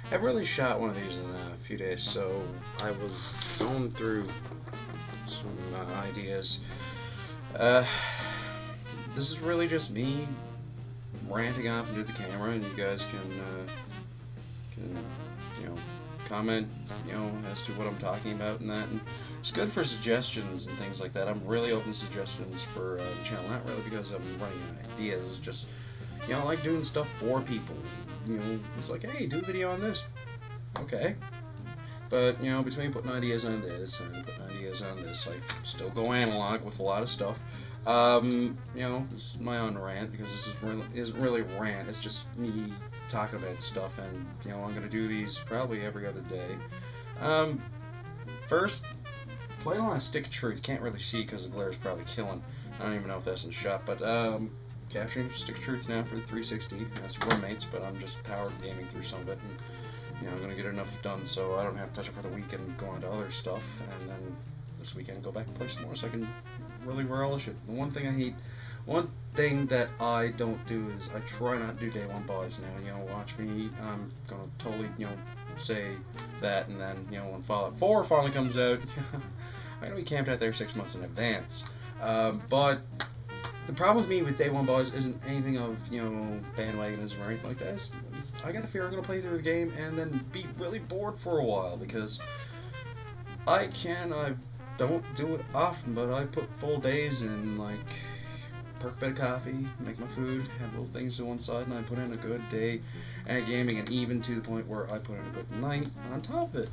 haven't really shot one of these in a few days, so I was going through some ideas. Uh, this is really just me ranting off into the camera, and you guys can you know comment as to what I'm talking about and that. And it's good for suggestions and things like that. I'm really open to suggestions for the channel, not really because I'm running out of ideas. It's just I like doing stuff for people. It's like, hey, do a video on this. Okay. But, between putting ideas on this and putting ideas on this, I still go analog with a lot of stuff. This is my own rant, because this isn't really a rant. It's just me talking about stuff, and, I'm going to do these probably every other day. First, play along Stick of Truth. Can't really see because the glare is probably killing. I don't even know if that's in shot, but, capturing Stick of Truth now for the 360. That's roommates, but I'm just power gaming through some of it, and I'm going to get enough done so I don't have to touch it for the weekend and go on to other stuff, and then this weekend go back and play some more so I can really relish it. The one thing that I don't do is I try not to do day one buys now. Watch me. I'm going to totally, say that, and then, when Fallout 4 finally comes out, I'm going to be camped out there 6 months in advance. But the problem with me with day one buys isn't anything of, bandwagonism or anything like that. I got a fear I'm going to play through the game and then be really bored for a while, because I don't do it often, but I put full days in, like, perk a bit of coffee, make my food, have little things to one side, and I put in a good day at gaming, and even to the point where I put in a good night on top of it.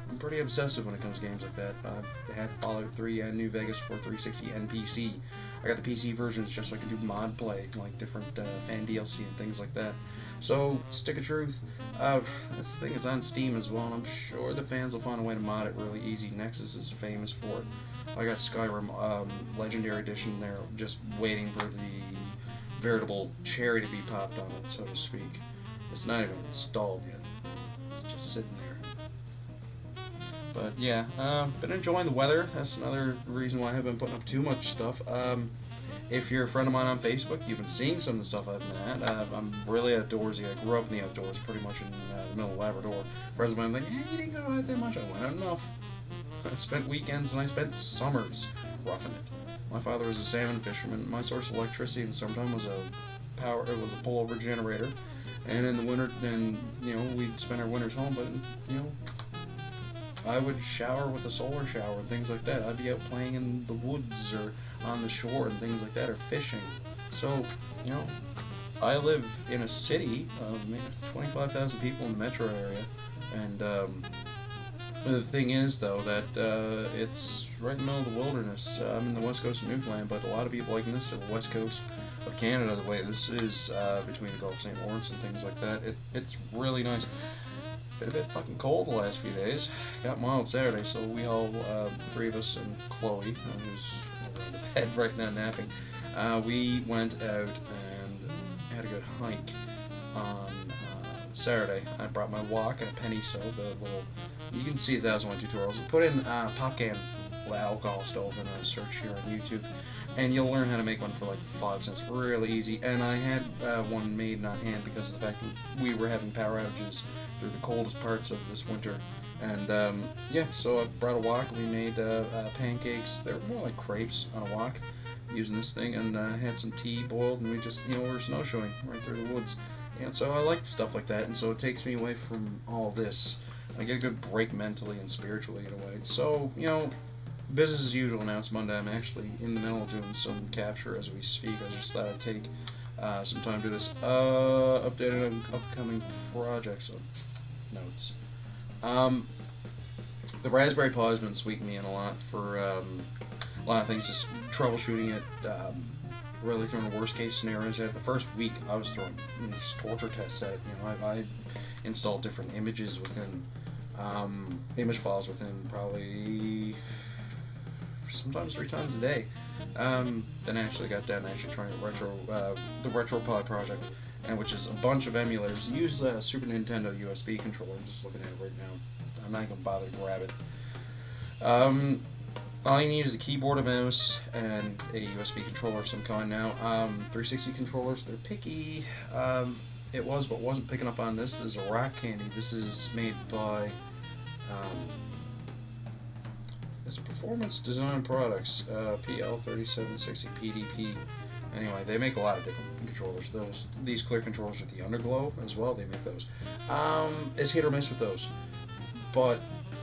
I'm pretty obsessive when it comes to games like that. I had Fallout 3 and New Vegas for 360 and PC. I got the PC versions just so I can do mod play, like different fan DLC and things like that. So, Stick of Truth, this thing is on Steam as well, and I'm sure the fans will find a way to mod it really easy. Nexus is famous for it. I got Skyrim Legendary Edition there, just waiting for the veritable cherry to be popped on it, so to speak. It's not even installed yet. It's just sitting there. But yeah, been enjoying the weather. That's another reason why I haven't been putting up too much stuff. If you're a friend of mine on Facebook, you've been seeing some of the stuff I've been at. I'm really outdoorsy. I grew up in the outdoors, pretty much in the middle of Labrador. Friends of mine are like, hey, you didn't go out that much. I went out enough. I spent weekends and I spent summers roughing it. My father was a salmon fisherman. My source of electricity in the summertime was a pullover generator. And in the winter, then we'd spend our winters home. But I would shower with a solar shower and things like that. I'd be out playing in the woods or on the shore and things like that, or fishing. So, I live in a city of maybe 25,000 people in the metro area, and the thing is, though, that it's right in the middle of the wilderness. I'm in the west coast of Newfoundland, but a lot of people liken this to the west coast of Canada, the way this is between the Gulf of St. Lawrence and things like that. It's really nice. Been a bit fucking cold the last few days. Got mild Saturday, so we all, three of us and Chloe, who's over in the bed right now napping, we went out and had a good hike on Saturday. I brought my wok and a penny stove, the little, you can see that was one tutorials. Put in pop can alcohol stove in a search here on YouTube, and you'll learn how to make one for like 5 cents, really easy. And I had one made on hand because of the fact that we were having power outages through the coldest parts of this winter. And yeah, so I brought a wok. We made pancakes. They were more like crepes on a wok using this thing, and had some tea boiled, and we just, we were snowshoeing right through the woods. And so I like stuff like that, and so it takes me away from all this. I get a good break mentally and spiritually in a way. So, business as usual now. It's Monday. I'm actually in the middle of doing some capture as we speak. I just thought I'd take some time to do this. Updated on upcoming projects. Notes. The Raspberry Pi has been sweeping me in a lot for a lot of things, just troubleshooting it, really throwing the worst case scenarios at it. The first week I was throwing these torture tests at it. I installed different images within, image files within probably sometimes 3 times a day. Then I actually got down to actually trying the RetroPod project, and which is a bunch of emulators. Use a Super Nintendo USB controller. I'm just looking at it right now. I'm not gonna bother to grab it. All you need is a keyboard, a mouse, and a USB controller of some kind now. 360 controllers, they're picky. it was, but wasn't picking up on this. This is a rock candy. This is made by it's Performance Design Products, PL3760 PDP. Anyway, they make a lot of different controllers. These clear controllers with the underglow as well, they make those. It's hit or miss with those. But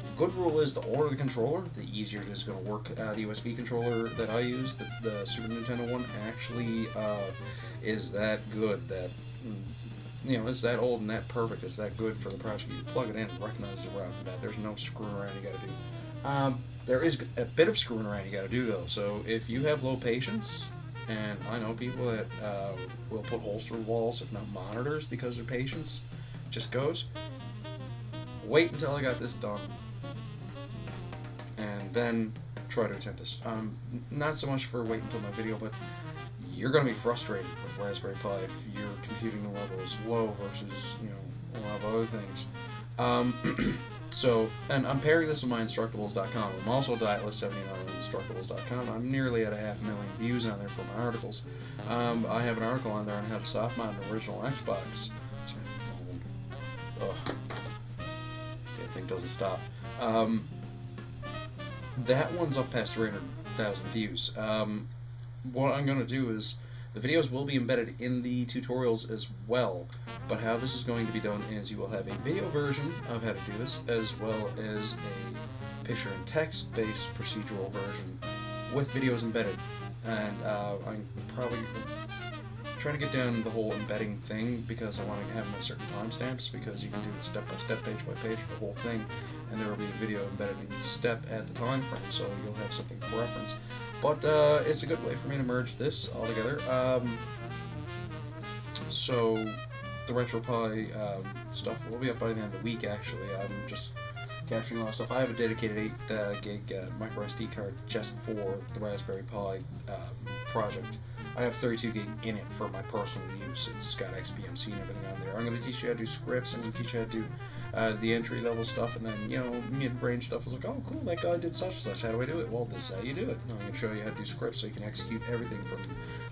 the good rule is to order the controller, the easier it is going to work. The USB controller that I use, the Super Nintendo one, actually is that good that, you know, it's that old and that perfect. It's that good for the project. You plug it in and recognize it right off the bat. There's no screwing around you got to do. There is a bit of screwing around you got to do, though. So if you have low patience, and I know people that will put holes through walls, if not monitors, because their patience just goes. Wait until I got this done, and then try to attempt this. Not so much for wait until my video, but you're going to be frustrated with Raspberry Pi if your computing level is low versus, you know, a lot of other things. So, and I'm pairing this with my Instructables.com. I'm also dietless 79 on Instructables.com. I'm nearly at 500,000 views on there for my articles. I have an article on there on how to soft mount an original Xbox. Ugh. That thing doesn't stop. That one's up past 300,000 views. What I'm going to do is, the videos will be embedded in the tutorials as well, but how this is going to be done is you will have a video version of how to do this, as well as a picture and text based procedural version with videos embedded. And I'm probably trying to get down the whole embedding thing, because I want to have them at certain timestamps, because you can do it step by step, page by page, the whole thing, and there will be a video embedded in each step at the time frame, so you'll have something to reference. But it's a good way for me to merge this all together. So the RetroPie stuff will be up by the end of the week. Actually, I'm just capturing a lot of stuff. I have a dedicated 8 gig micro SD card just for the Raspberry Pi project. I have 32 gig in it for my personal use. It's got XBMC and everything on there. I'm going to teach you how to do scripts. I'm going to teach you how to do the entry level stuff, and then, you know, mid-range stuff. I was like, oh cool, that guy did such and such. How do I do it? Well, this is how you do it. I'm going to show you how to do scripts so you can execute everything from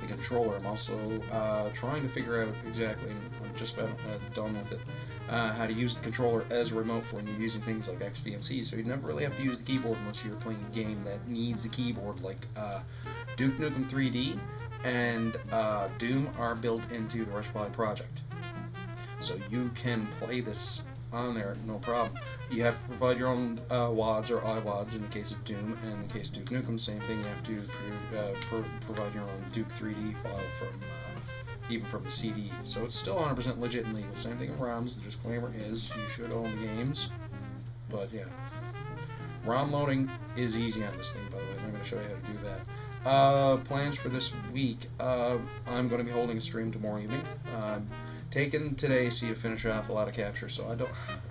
the controller. I'm also trying to figure out exactly, and I'm just about done with it, how to use the controller as a remote for when you're using things like XBMC. So you never really have to use the keyboard unless you're playing a game that needs a keyboard, like Duke Nukem 3D and Doom are built into the RetroPie project. So you can play this on there, no problem. You have to provide your own WADs or iWADs in the case of Doom, and in the case of Duke Nukem, same thing. You have to provide your own Duke 3D file from even from the CD. So it's still 100% legit and legal. Same thing with ROMs. The disclaimer is you should own the games, but yeah. ROM loading is easy on this thing, by the way. I'm going to show you how to do that. Plans for this week. I'm going to be holding a stream tomorrow evening. Taken today, so you finish off a lot of capture, so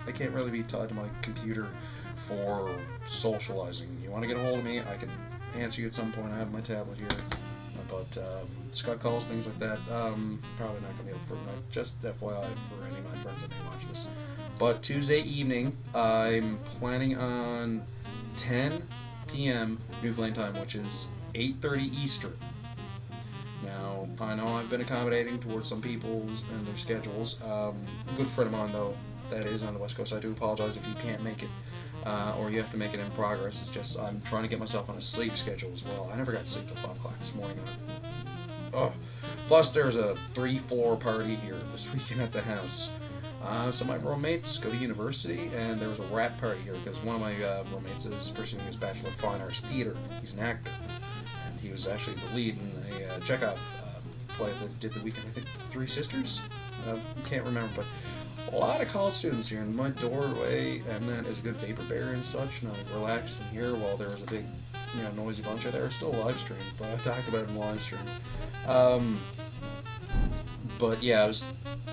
I can't really be tied to my computer for socializing. You want to get a hold of me, I can answer you at some point. I have my tablet here, but Skype calls, things like that, probably not going to be able to night. Just FYI for any of my friends that may watch this. But Tuesday evening, I'm planning on 10 p.m. Newfoundland time, which is 8:30 Eastern. Now, I know I've been accommodating towards some people's and their schedules. A good friend of mine, though, that is on the West Coast, I do apologize if you can't make it, or you have to make it in progress. It's just I'm trying to get myself on a sleep schedule as well. I never got to sleep till 5 o'clock this morning. Oh, plus there's a 3-4 party here this weekend at the house. So my roommates go to university, and there was a rap party here because one of my roommates is pursuing his Bachelor of Fine Arts Theater. He's an actor. He was actually the lead in a Chekhov play that did the weekend, I think, Three Sisters? Can't remember, but a lot of college students here in my doorway, and that is a good vapor barrier and such, and I relaxed in here while there was a big, noisy bunch out there. Still a live stream, but I talked about it in live stream. But yeah, I was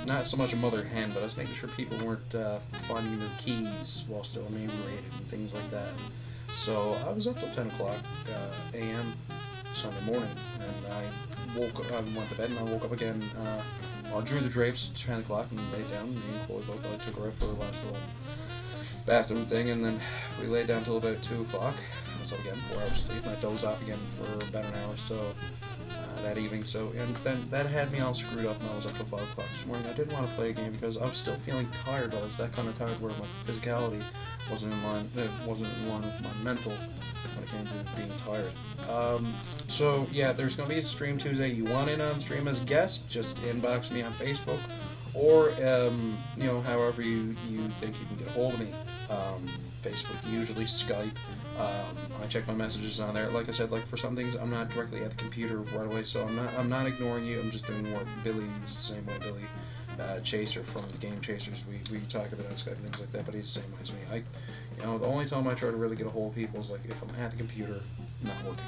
not so much a mother hen, but I was making sure people weren't finding their keys while still inebriated and things like that. So I was up till 10 o'clock a.m. Sunday morning, and I went to bed, and I woke up again. I drew the drapes at 10 o'clock and laid down. Me and Chloe both took her out for the last little bathroom thing, and then we laid down till about 2 o'clock. So again, 4 hours sleep, and I dozed off again for about an hour or so. that evening. So, and then that had me all screwed up, and I was up till 5 o'clock this morning. I didn't want to play a game because I was still feeling tired. I was that kind of tired where my physicality wasn't in line. Wasn't in line with my mental when it came to being tired. So yeah, there's gonna be a stream Tuesday. You want in on stream as a guest? Just inbox me on Facebook, or however you think you can get a hold of me. Facebook, usually Skype. I check my messages on there. Like I said, like for some things, I'm not directly at the computer right away, so I'm not ignoring you. I'm just doing what Billy's the same way. Billy Chaser from the Game Chasers. We talk about on Skype and things like that, but he's the same way as me. The only time I try to really get a hold of people is like if I'm at the computer, not working.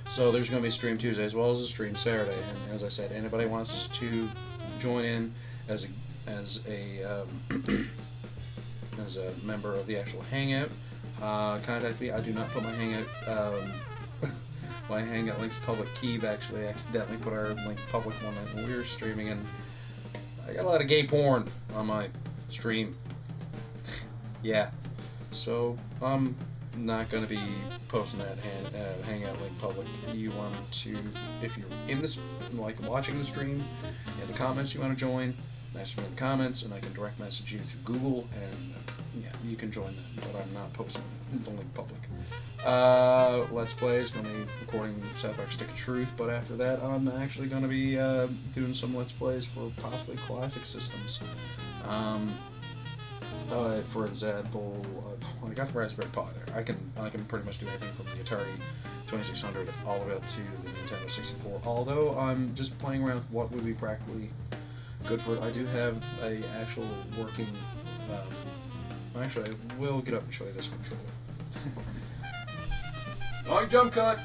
So there's going to be a stream Tuesday as well as a stream Saturday, and as I said, anybody wants to join in as a as a member of the actual Hangout, contact me. I do not put my Hangout my Hangout link's public key. Actually, I accidentally put our link public one night when we were streaming, and I got a lot of gay porn on my stream. Yeah, so I'm not going to be posting that Hangout link public. You want to, if you're in this, like watching the stream, in the comments you want to join, message me in the comments, and I can direct message you through Google, and yeah, you can join that, but I'm not posting the link public. Let's Play is going to be recording South Park Stick of Truth, but after that I'm actually going to be doing some Let's Plays for possibly classic systems. For example, I got the Raspberry Pi there. I can pretty much do anything from the Atari 2600 all the way up to the Nintendo 64. Although I'm just playing around with what would be practically good for it. I do have a actual working. Actually, I will get up and show you this controller. Long jump cut.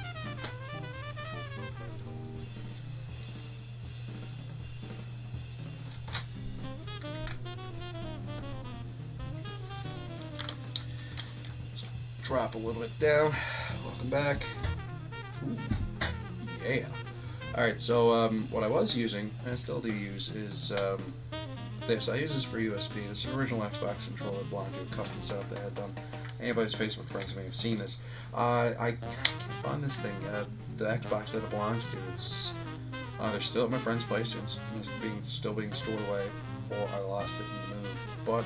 Drop a little bit down. Welcome back. Ooh. Yeah. Alright, so what I was using, and I still do use, is this. I use this for USB. This is an original Xbox controller belonging to a custom setup that I had done. Anybody's Facebook friends may have seen this. I can't find this thing. The Xbox that it belongs to, it's they're still at my friend's place. It's still being stored away, or I lost it in the move. But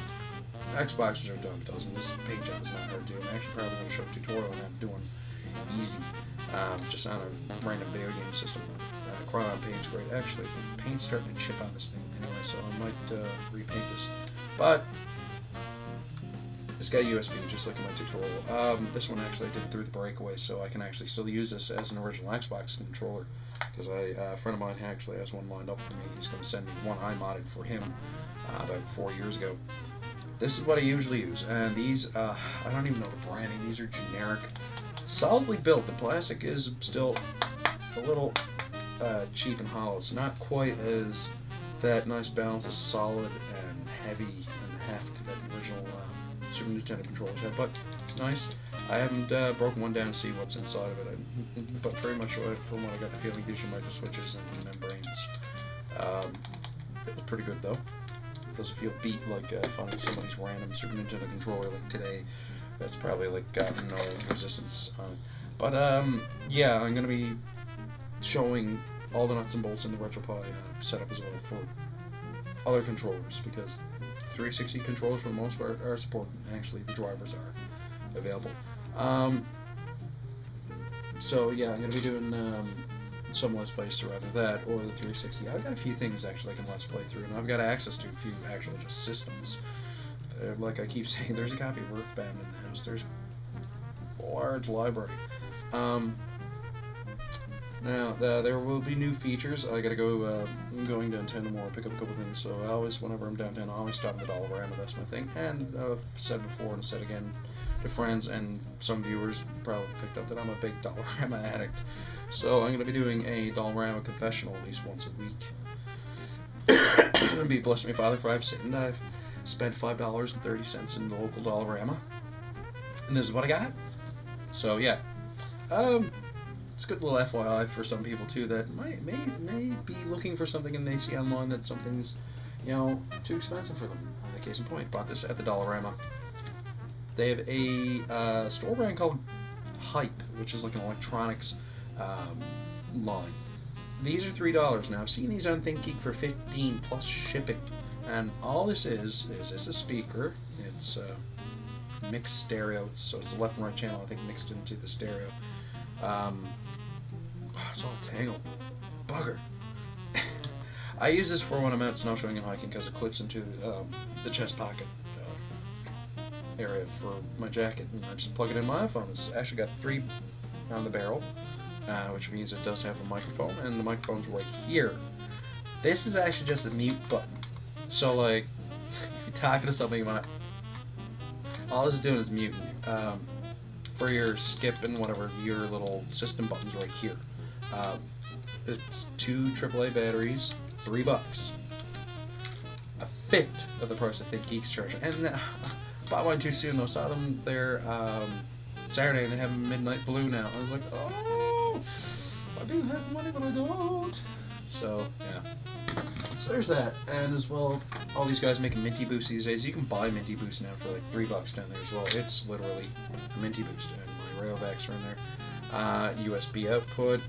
Xboxes are dumb dozen. This paint job is not hard to do. I'm actually probably going to show a tutorial on that doing easy, just on a random video game system. Crayon paint's great. Actually, paint's starting to chip on this thing anyway, so I might repaint this. But it's got USB, just like in my tutorial. This one actually I did through the breakaway, so I can actually still use this as an original Xbox controller. Because a friend of mine actually has one lined up for me. He's going to send me one I modded for him about 4 years ago. This is what I usually use, and these, I don't even know the branding. These are generic, solidly built. The plastic is still a little cheap and hollow. It's not quite as that nice balance of solid and heavy and heft that the original Super Nintendo controllers had, but it's nice. I haven't broken one down to see what's inside of it, but pretty much from what I got the feeling, these are micro switches and membranes. Feels pretty good though. Doesn't feel beat like finding somebody's random Super Nintendo controller like today. That's probably like got no resistance on it. But yeah, I'm gonna be showing all the nuts and bolts in the RetroPie setup as well for other controllers, because 360 controllers for the most part are supported. Actually, the drivers are available. So yeah, I'm gonna be doing some Let's Plays through either that or the 360. I've got a few things actually I can Let's Play through, and I've got access to a few actual just systems. Like I keep saying, there's a copy of Earthbound in the house. There's a large library. Now, there will be new features. I gotta go, I'm going downtown tomorrow, pick up a couple things, so I always, whenever I'm downtown, I always stop at the Dollarama, that's my thing. And I've said before and said again to friends and some viewers probably picked up that I'm a big Dollarama addict. So I'm gonna be doing a Dollarama confessional at least once a week. Be blessed me Father, for I've spent $5.30 in the local Dollarama. And this is what I got. So yeah. It's a good little FYI for some people too that may be looking for something and they see online that something's, too expensive for them. Case in point, bought this at the Dollarama. They have a store brand called Hype, which is like an electronics line. These are $3 now. I've seen these on ThinkGeek for 15 plus shipping, and all this is it's a speaker. It's mixed stereo, so it's the left and right channel I think mixed into the stereo. It's all tangled, bugger. I use this for when I'm out snowshoeing and hiking because it clips into the chest pocket area for my jacket, and I just plug it in my iPhone. It's actually got 3 on the barrel, which means it does have a microphone, and the microphone's right here. This is actually just a mute button. So like, if you're talking to somebody, you want all this is doing is muting you. For your skip and whatever, your little system button's right here. It's 2 AAA batteries, $3. A fifth of the price I think Geek's charging. And bought one too soon though. Saw them there Saturday and they have Midnight Blue now. I was like, oh, I do have money but I don't. So yeah. So there's that. And as well, all these guys making Minty Boost these days. You can buy Minty Boost now for like $3 down there as well. It's literally a Minty Boost, and my Rayovacs are in there. USB output.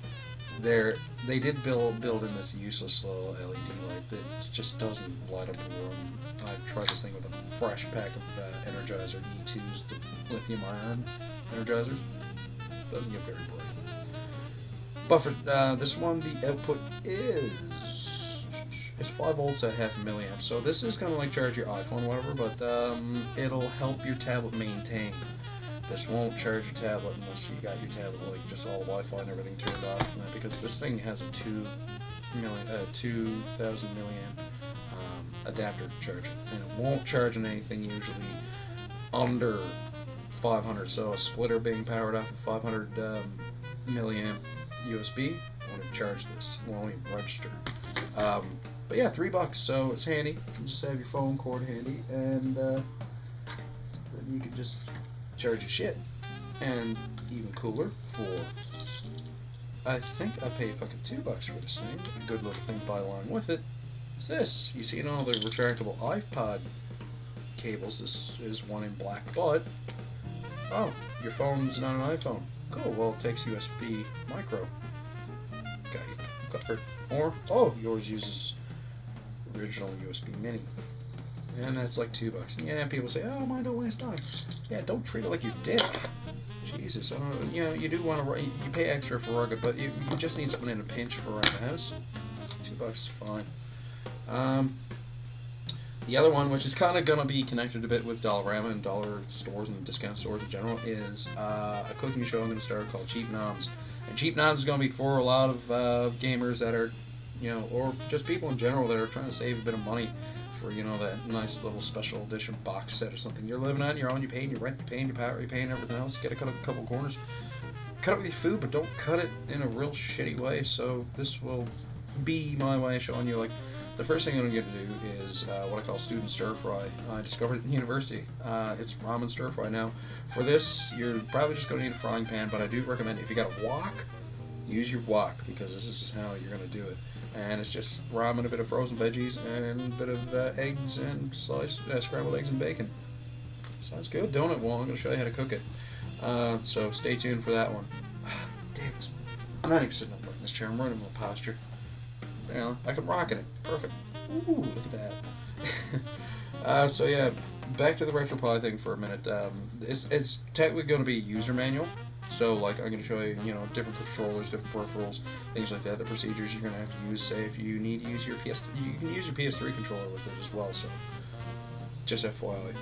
They did build in this useless little LED light that just doesn't light up a room. I tried this thing with a fresh pack of Energizer E2s, the lithium-ion Energizers. Doesn't get very bright. But for this one, the output is 5 volts at 0.5 milliamps. So this is kind of like charge your iPhone or whatever, but it'll help your tablet maintain. This won't charge your tablet unless you got your tablet like just all Wi-Fi and everything turned off, because this thing has a 2,000 milliamp adapter charger, and it won't charge on anything usually under 500. So a splitter being powered off of 500 milliamp USB won't charge this, won't even register. But yeah, $3, so it's handy. You can just have your phone cord handy, and then you can just charge your shit. And even cooler, for I think I paid fucking $2 for this thing. A good little thing to buy along with it is this. You see in all the retractable iPod cables, this is one in black, but oh, your phone's not an iPhone. Cool, well it takes USB micro. Got you covered. Or, oh, yours uses original USB mini. And that's like $2. And yeah, people say, oh, mine don't waste time. Yeah, don't treat it like you dick. Jesus, I don't know. You know, you do want to, you pay extra for rugged, but you just need something in a pinch for around the house. $2 is fine. The other one, which is kind of going to be connected a bit with Dollarama and dollar stores and discount stores in general, is a cooking show I'm going to start called Cheap Noms. And Cheap Noms is going to be for a lot of gamers that are, you know, or just people in general that are trying to save a bit of money for, you know, that nice little special edition box set or something. You're living on your own, you're paying your rent, you're paying your power, you're paying everything else. You gotta cut a couple corners. Cut it with your food, but don't cut it in a real shitty way. So this will be my way of showing you, like, the first thing I'm going to do is what I call student stir fry. I discovered it in university. It's ramen stir fry. Now, for this, you're probably just going to need a frying pan, but I do recommend if you got a wok, use your wok, because this is just how you're going to do it. And it's just ramen, a bit of frozen veggies, and a bit of eggs and sliced scrambled eggs and bacon. Sounds good, don't it? Well, I'm going to show you how to cook it. So stay tuned for that one. Damn, I'm not even sitting up in this chair. I'm running my posture. You know, I can rock in it. Perfect. Ooh, look at that. So yeah, back to the RetroPie thing for a minute. It's technically going to be a user manual. So like I'm going to show you, you know, different controllers, different peripherals, things like that. The procedures you're going to have to use. Say if you need to use your PS, you can use your PS3 controller with it as well. So just FYI.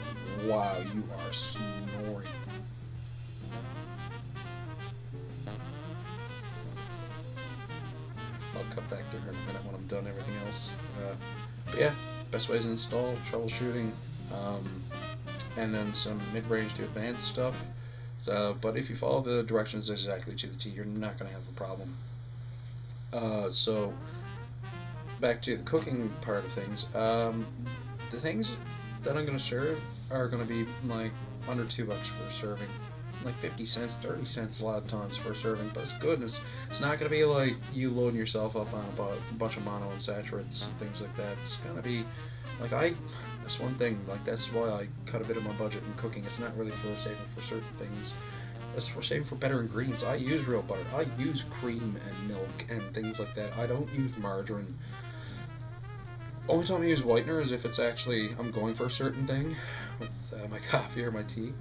Wow, you are snoring. I'll cut back to her in a minute when I'm done everything else. But yeah, best ways to install, troubleshooting, and then some mid-range to advanced stuff. But if you follow the directions exactly to the T, you're not going to have a problem. So back to the cooking part of things. The things that I'm going to serve are going to be like under $2 for a serving. Like 50 cents, 30 cents a lot of times for a serving, but it's good. It's not going to be like you loading yourself up on a bunch of monounsaturates and things like that. It's going to be like that's one thing, like that's why I cut a bit of my budget in cooking. It's not really for saving for certain things. it's for saving for better ingredients. I use real butter. I use cream and milk and things like that. I don't use margarine. Only time I use whitener is if it's actually I'm going for a certain thing with my coffee or my tea.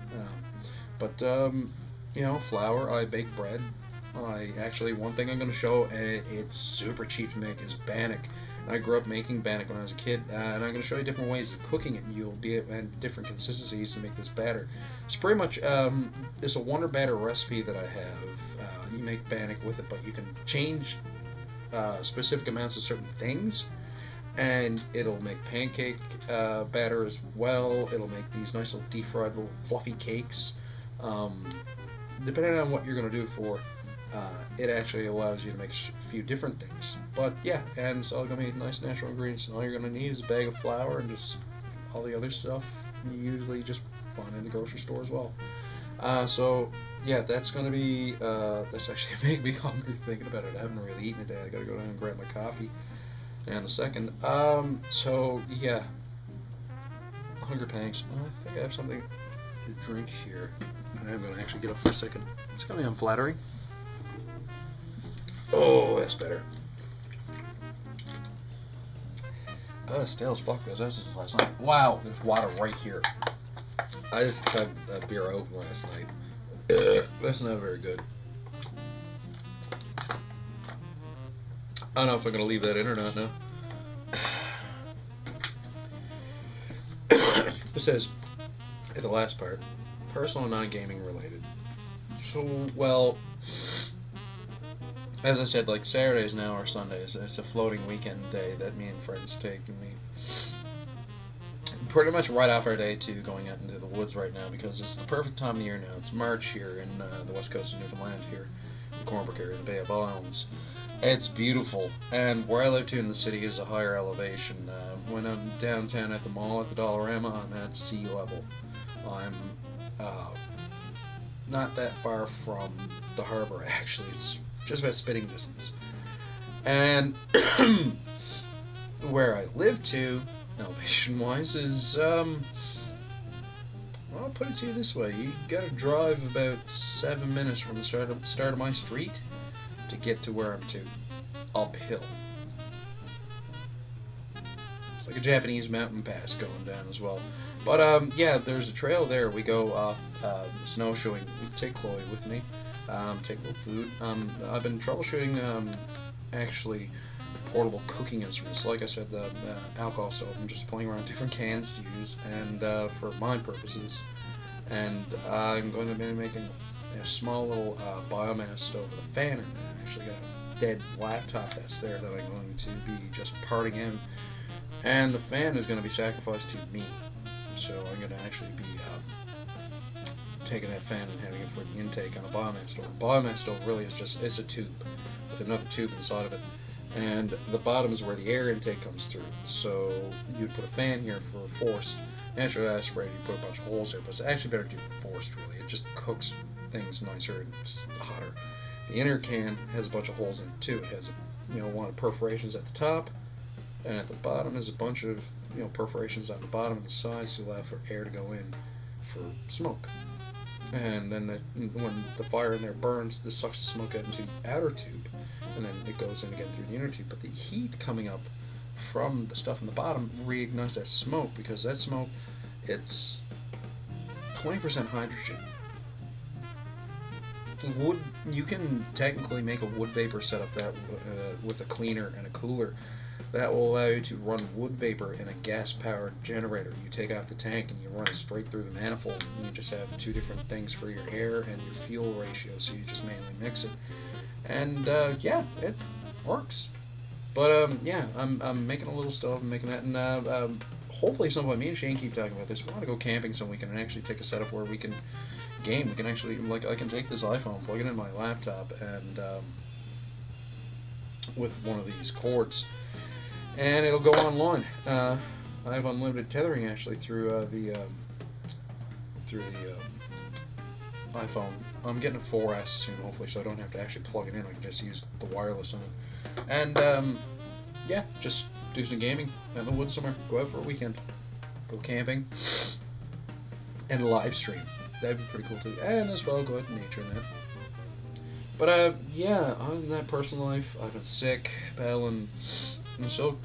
You know, flour. I bake bread. One thing I'm going to show, and it's super cheap to make, is bannock. I grew up making bannock when I was a kid, and I'm going to show you different ways of cooking it. You'll be and different consistencies to make this batter. It's pretty much it's a wonder batter recipe that I have. You make bannock with it, but you can change specific amounts of certain things, and it'll make pancake batter as well. It'll make these nice little deep fried little fluffy cakes. Depending on what you're going to do for it actually allows you to make a few different things. But yeah, and it's all going to be nice natural ingredients. And all you're going to need is a bag of flour and just all the other stuff you usually just find in the grocery store as well. So yeah, that's going to be, that's actually making me hungry thinking about it. I haven't really eaten today. I got to go down and grab my coffee in a second. So yeah, hunger pangs. I think I have something to drink here. I'm going to actually get up for a second. It's going to be unflattering. Oh, that's better. Stale as fuck because this is last night. Wow, there's water right here. I just had a beer out last night. That's not very good. I don't know if I'm going to leave that in or not now. It says, at the last part, personal and non-gaming related. So, well, as I said, like Saturdays now or Sundays, it's a floating weekend day that me and friends take, and we pretty much right off our day to going out into the woods right now because it's the perfect time of the year now. It's March here in the west coast of Newfoundland here, the Cornbrook area, the Bay of Islands. It's beautiful, and where I live to in the city is a higher elevation. When I'm downtown at the mall at the Dollarama, I'm at sea level. I'm not that far from the harbor, actually. It's just about spitting distance. And where I live to, elevation-wise, is, well, I'll put it to you this way. You gotta drive about 7 minutes from the start of my street to get to where I'm to. Uphill. It's like a Japanese mountain pass going down as well. But, yeah, there's a trail there. We go off snowshoeing. Take Chloe with me. Take a little food. I've been troubleshooting, actually, portable cooking instruments. Like I said, the alcohol stove. I'm just playing around with different cans to use, and for my purposes. And I'm going to be making a small little biomass stove with a fan in it. I actually got a dead laptop that's there that I'm going to be just parting in. And the fan is going to be sacrificed to me. So I'm going to actually be taking that fan and having it for the intake on a biomass stove. A biomass stove really is just, it's a tube with another tube inside of it. And the bottom is where the air intake comes through. So you'd put a fan here for forced. Naturally aspirated, you put a bunch of holes there, but it's actually better to do forced, really. It just cooks things nicer and it's hotter. The inner can has a bunch of holes in it too. It has a lot of perforations at the top, and at the bottom is a bunch of perforations on the bottom and the sides to allow for air to go in for smoke. And then when the fire in there burns, this sucks the smoke out into the outer tube, and then it goes in again through the inner tube. But the heat coming up from the stuff in the bottom reignites that smoke, because that smoke, it's 20% hydrogen. Wood, you can technically make a wood vapor setup that with a cleaner and a cooler that will allow you to run wood vapor in a gas-powered generator. You take off the tank and you run it straight through the manifold, and you just have two different things for your air and your fuel ratio, so you just manually mix it. And yeah, it works. But yeah, I'm making a little stove and making that, and hopefully some point, me and Shane keep talking about this, we want to go camping so we can actually take a setup where we can game. We can actually, like, I can take this iPhone, plug it in my laptop, and with one of these cords, and it'll go online. I have unlimited tethering actually through the iPhone. I'm getting a 4S soon, hopefully, so I don't have to actually plug it in. I can just use the wireless on it. And yeah, just do some gaming in the woods somewhere. Go out for a weekend. Go camping. And live stream. that'd be pretty cool too. And as well, go out in nature and that. But yeah, other than that, personal life, I've been sick, battling, I'm so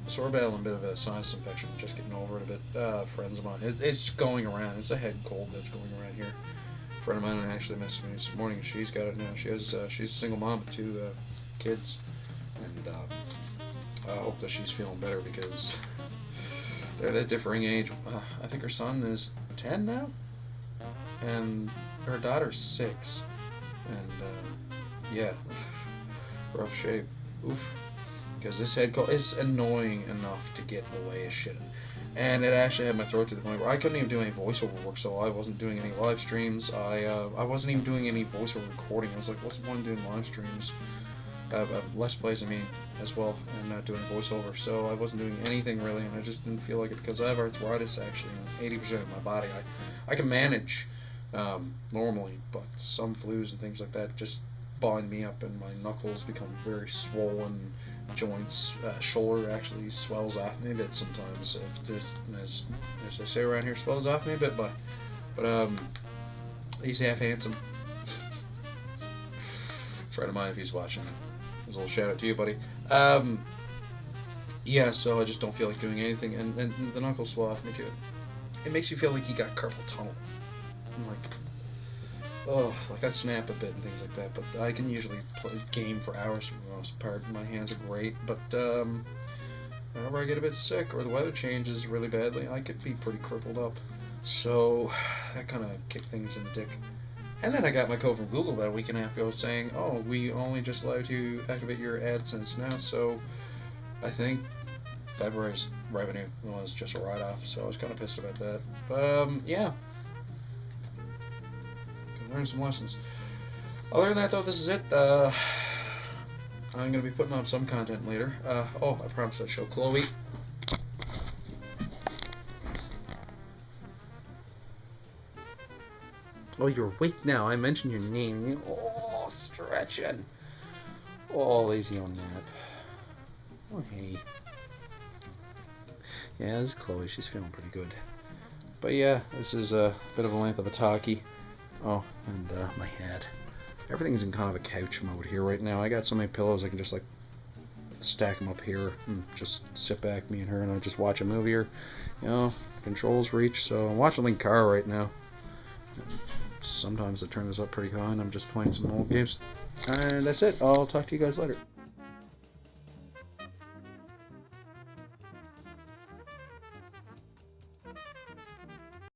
sore battling a bit of a sinus infection, just getting over it a bit. Friends of mine, it's going around. It's a head cold that's going around here. A friend of mine actually messaged me this morning. She's got it now. She's a single mom with 2 kids, and I hope that she's feeling better because they're that differing age. I think her son is 10 now, and her daughter's 6, and yeah, rough shape. Oof. Because this head cold is annoying enough to get in the way of shit. And it actually had my throat to the point where I couldn't even do any voiceover work, so I wasn't doing any live streams. I wasn't even doing any voiceover recording. I was like, what's the point of doing live streams? Let's plays, I mean, as well, and not doing voiceover. So I wasn't doing anything really, and I just didn't feel like it because I have arthritis actually in 80% of my body. I can manage normally, but some flus and things like that just bind me up, and my knuckles become very swollen. Joints, shoulder actually swells off me a bit sometimes. As they say around here, swells off me a bit, but he's half handsome. Friend of mine, if he's watching, there's a little shout out to you, buddy. Yeah, so I just don't feel like doing anything, and the knuckles swell off me too. It makes you feel like you got carpal tunnel. I'm like, oh, like I snap a bit and things like that, but I can usually play game for hours for the most part. My hands are great, but whenever I get a bit sick or the weather changes really badly, I could be pretty crippled up. So that kind of kicked things in the dick. And then I got my code from Google about a week and a half ago saying, oh, we only just allow you to activate your AdSense now, so I think February's revenue was just a write-off, so I was kind of pissed about that. But yeah. Learn some lessons. Other than that, though, this is it. I'm going to be putting up some content later. Oh, I promised I'd show Chloe. Oh, you're awake now. I mentioned your name. Oh, stretching. Oh, lazy on nap. Oh, hey. Yeah, this is Chloe. She's feeling pretty good. But yeah, this is a bit of a length of a talkie. Oh, and my hat. Everything's in kind of a couch mode here right now. I got so many pillows I can just like stack them up here and just sit back, me and her, and I just watch a movie here. You know, controls reach. So I'm watching Link Car right now. Sometimes I turn this up pretty high and I'm just playing some old games. And that's it. I'll talk to you guys later.